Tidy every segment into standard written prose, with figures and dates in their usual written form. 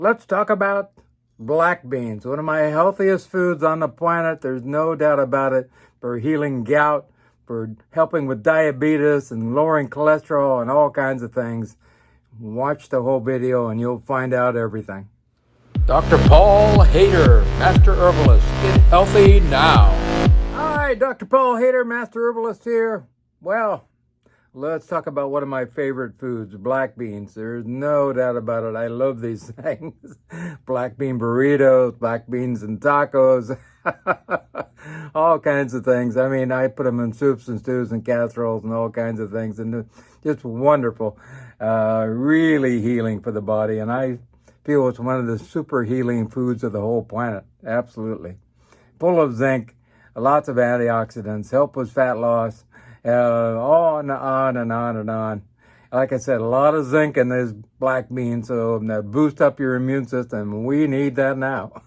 Let's talk about black beans, one of my healthiest foods on the planet. There's no doubt about it, for healing gout, for helping with diabetes and lowering cholesterol and all kinds of things. Watch the whole video and you'll find out everything. Dr. Paul Haider, Master Herbalist. Get healthy now. Hi, Dr. Paul Haider, Master Herbalist here. Well, let's talk about one of my favorite foods, black beans. There's no doubt about it. I love these things. Black bean burritos, black beans and tacos, all kinds of things. I mean, I put them in soups and stews and casseroles and all kinds of things, and just wonderful. Really healing for the body, and I feel it's one of the super healing foods of the whole planet. Absolutely. Full of zinc, lots of antioxidants, help with fat loss, on and on and on. Like I said, a lot of zinc in these black beans, so that boost up your immune system. We need that now.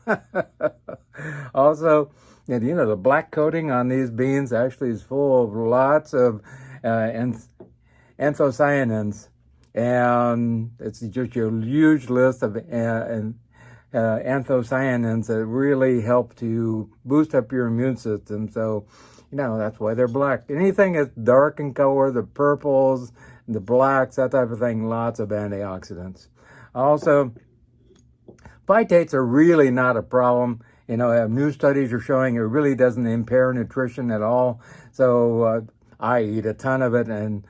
Also, the black coating on these beans actually is full of lots of anthocyanins, and it's just a huge list of anthocyanins that really help to boost up your immune system. So, that's why they're black. Anything that's dark in color, the purples, the blacks, that type of thing, lots of antioxidants. Also, phytates are really not a problem. New studies are showing it really doesn't impair nutrition at all. So I eat a ton of it, and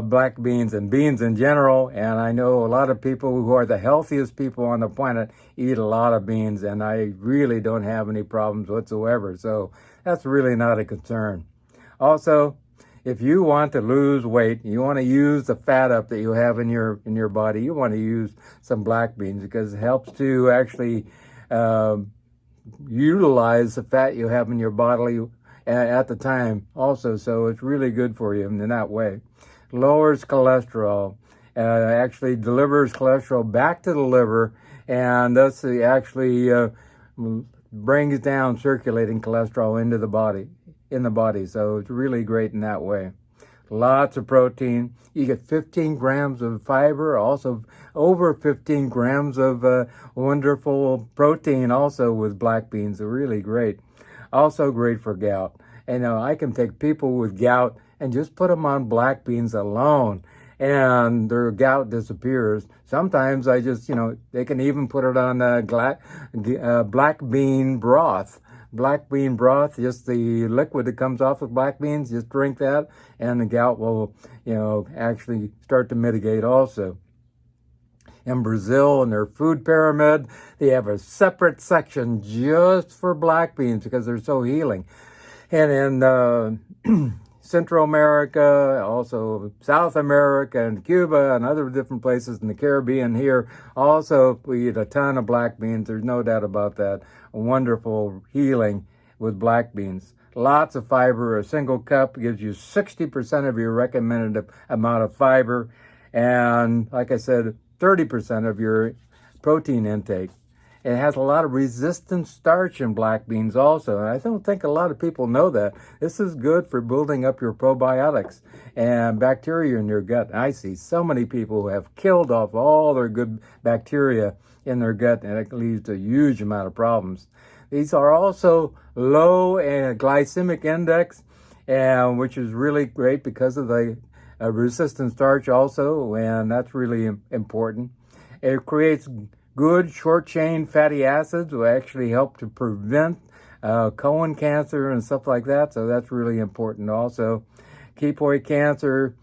black beans and beans in general. And I know a lot of people who are the healthiest people on the planet eat a lot of beans, and I really don't have any problems whatsoever. So that's really not a concern. Also, if you want to lose weight, you want to use the fat up that you have in your body, you want to use some black beans, because it helps to actually utilize the fat you have in your body at the time also. So it's really good for you in that way. Lowers cholesterol, actually delivers cholesterol back to the liver, and thus it actually brings down circulating cholesterol into the body, So it's really great in that way. Lots of protein. You get 15 grams of fiber, also over 15 grams of wonderful protein also with black beans. They're really great. Also great for gout. And I can take people with gout and just put them on black beans alone, and their gout disappears. Sometimes I just, they can even put it on black bean broth. Black bean broth, just the liquid that comes off of black beans, just drink that, and the gout will, actually start to mitigate also. In Brazil, in their food pyramid, they have a separate section just for black beans because they're so healing. And in Central America, also South America and Cuba and other different places in the Caribbean here, also we eat a ton of black beans. There's no doubt about that. Wonderful healing with black beans. Lots of fiber. A single cup gives you 60% of your recommended amount of fiber. And like I said, 30% of your protein intake. It has a lot of resistant starch in black beans also, and I don't think a lot of people know that. This is good for building up your probiotics and bacteria in your gut. I see so many people who have killed off all their good bacteria in their gut, and it leads to a huge amount of problems. These are also low in glycemic index, which is really great because of the resistant starch also, and that's really important. It creates good short-chain fatty acids will actually help to prevent colon cancer and stuff like that. So that's really important also. Keloid cancer,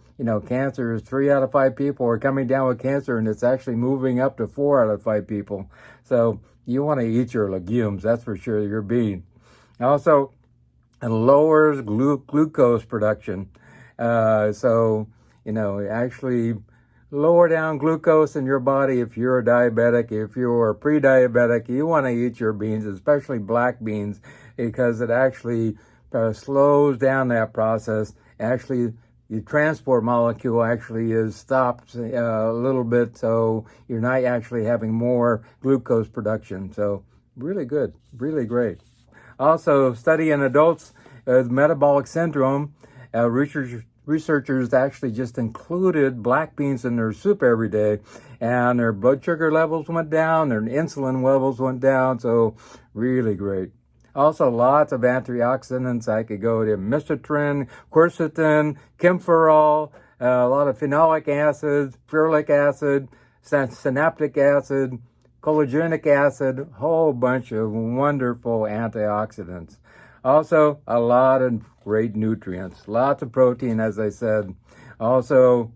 cancer is 3 out of 5 people are coming down with cancer, and it's actually moving up to 4 out of 5 people. So you want to eat your legumes, that's for sure, your bean. Also, it lowers glucose production. Actually lower down glucose in your body. If you're a diabetic, if you're pre-diabetic, you want to eat your beans, especially black beans, because it actually slows down that process. Actually, the transport molecule actually is stopped a little bit, so you're not actually having more glucose production. So really good, really great. Also, study in adults with metabolic syndrome, researchers researchers actually just included black beans in their soup every day, and their blood sugar levels went down, their insulin levels went down, so really great. Also, lots of antioxidants. I could go to mistotrin, quercetin, camphorol, a lot of phenolic acids, ferulic acid, synaptic acid, collagenolic acid, a whole bunch of wonderful antioxidants. Also, a lot of great nutrients, lots of protein, as I said. Also,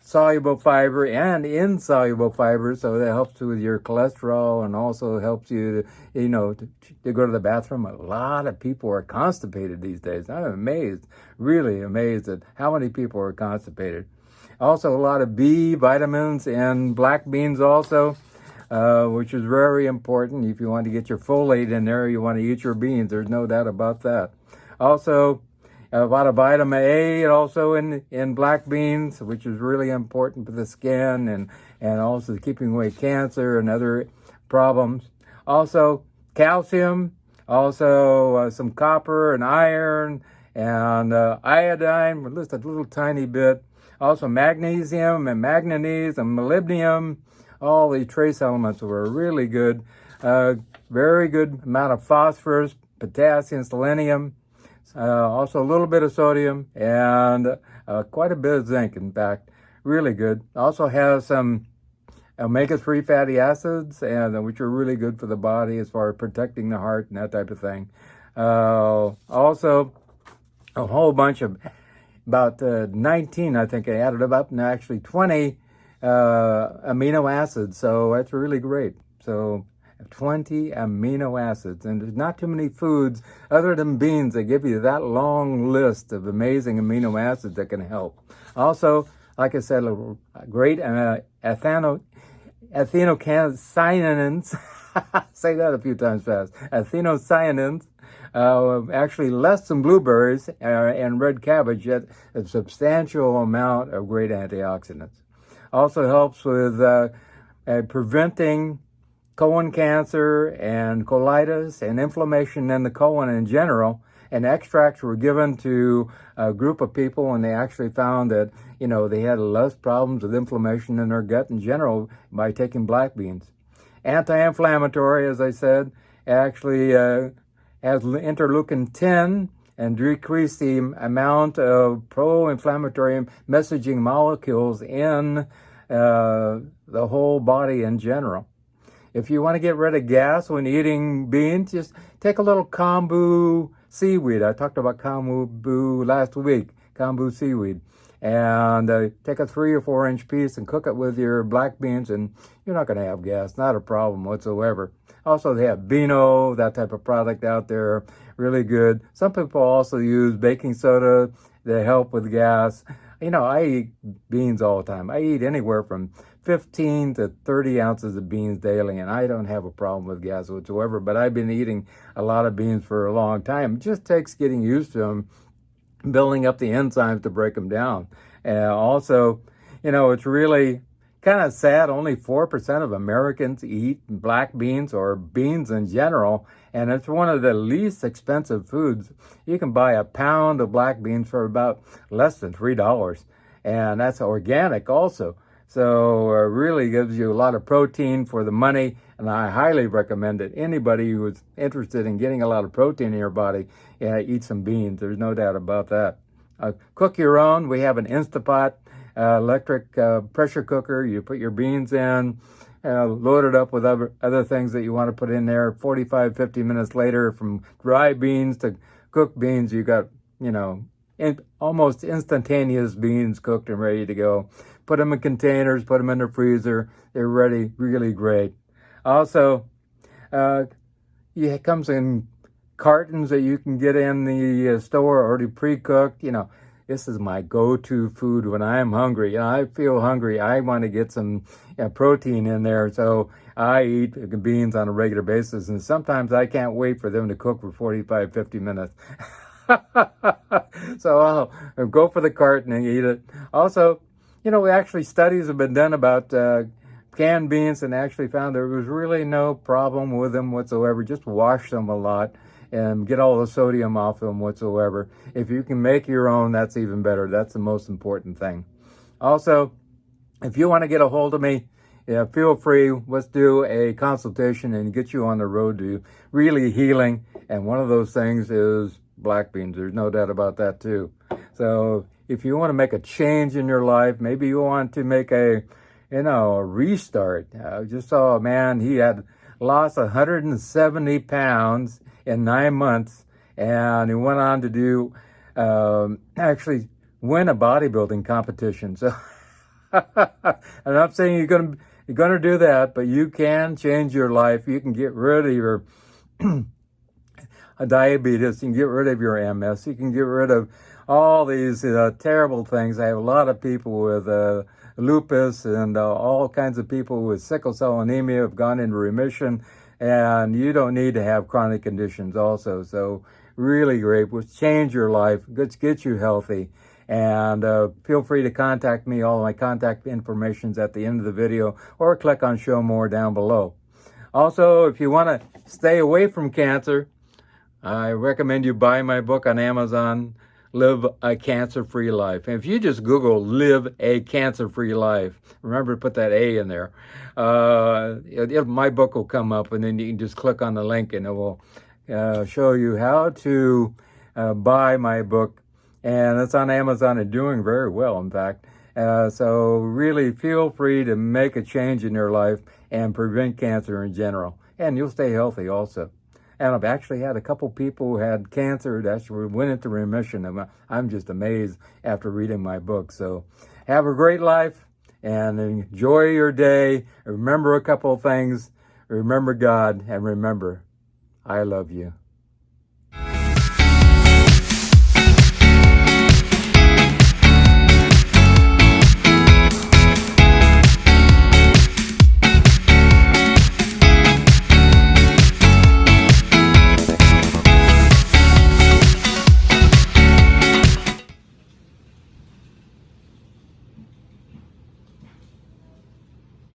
soluble fiber and insoluble fiber, so that helps with your cholesterol and also helps you to go to the bathroom. A lot of people are constipated these days. I'm amazed, really amazed at how many people are constipated. Also, a lot of B vitamins in black beans also, which is very important. If you want to get your folate in there, you want to eat your beans. There's no doubt about that. Also, a lot of vitamin A also in black beans, which is really important for the skin and also keeping away cancer and other problems. Also, calcium, also some copper and iron and iodine, just a little tiny bit. Also magnesium and manganese and molybdenum. All these trace elements were really good. Very good amount of phosphorus, potassium, selenium. Also a little bit of sodium and quite a bit of zinc, in fact. Really good. Also has some omega-3 fatty acids, and which are really good for the body as far as protecting the heart and that type of thing. Also, a whole bunch of, about 19, I think I added up, and actually 20 amino acids. So that's really great. So 20 amino acids, and there's not too many foods other than beans that give you that long list of amazing amino acids that can help. Also, like I said, great anthocyanins. Say that a few times fast. Anthocyanins, actually less than blueberries and red cabbage, yet a substantial amount of great antioxidants. Also helps with preventing colon cancer and colitis and inflammation in the colon in general. And extracts were given to a group of people, and they actually found that, they had less problems with inflammation in their gut in general by taking black beans. Anti-inflammatory, as I said, actually has interleukin-10 and decrease the amount of pro-inflammatory messaging molecules in the whole body in general. If you want to get rid of gas when eating beans, just take a little kombu seaweed. I talked about kombu last week, kombu seaweed. And take a 3 or 4 inch piece and cook it with your black beans, and you're not going to have gas. Not a problem whatsoever. Also, they have Beano, that type of product out there. Really good. Some people also use baking soda to help with gas. I eat beans all the time. I eat anywhere from 15 to 30 ounces of beans daily, and I don't have a problem with gas whatsoever, but I've been eating a lot of beans for a long time. It just takes getting used to them, building up the enzymes to break them down. Also, it's really kind of sad. Only 4% of Americans eat black beans or beans in general, and it's one of the least expensive foods. You can buy a pound of black beans for about less than $3, and that's organic also. So really gives you a lot of protein for the money, and I highly recommend it. Anybody who is interested in getting a lot of protein in your body, eat some beans. There's no doubt about that. Cook your own. We have an Instapot electric pressure cooker. You put your beans in, load it up with other things that you want to put in there. 45, 50 minutes later, from dry beans to cooked beans, you got, almost instantaneous beans cooked and ready to go. Put them in containers, put them in the freezer. They're ready, really great. Also, it comes in cartons that you can get in the store already pre-cooked. This is my go-to food when I'm hungry. I feel hungry. I want to get some protein in there, so I eat beans on a regular basis, and sometimes I can't wait for them to cook for 45, 50 minutes. So I'll go for the carton and eat it. Also, actually studies have been done about canned beans, and actually found there was really no problem with them whatsoever. Just wash them a lot and get all the sodium off them whatsoever. If you can make your own, that's even better. That's the most important thing. Also, if you want to get a hold of me, yeah, feel free. Let's do a consultation and get you on the road to really healing. And one of those things is black beans. There's no doubt about that too. So if you want to make a change in your life, maybe you want to make a restart. I just saw a man, he had lost 170 pounds in 9 months, and he went on to do, actually win a bodybuilding competition. So I'm not saying you're going to do that, but you can change your life. You can get rid of your diabetes. You can get rid of your MS. You can get rid of all these terrible things. I have a lot of people with lupus and all kinds of people with sickle cell anemia have gone into remission, and you don't need to have chronic conditions also. So really great. We'll change your life. Let's get you healthy. And feel free to contact me. All of my contact information's at the end of the video, or click on show more down below. Also, if you want to stay away from cancer, I recommend you buy my book on Amazon, Live a Cancer-Free Life. And if you just Google Live a Cancer-Free Life, remember to put that A in there, my book will come up, and then you can just click on the link and it will show you how to buy my book. And it's on Amazon and doing very well, in fact. So really feel free to make a change in your life and prevent cancer in general. And you'll stay healthy also. And I've actually had a couple people who had cancer that actually went into remission. I'm just amazed after reading my book. So have a great life and enjoy your day. Remember a couple of things. Remember God, and remember, I love you.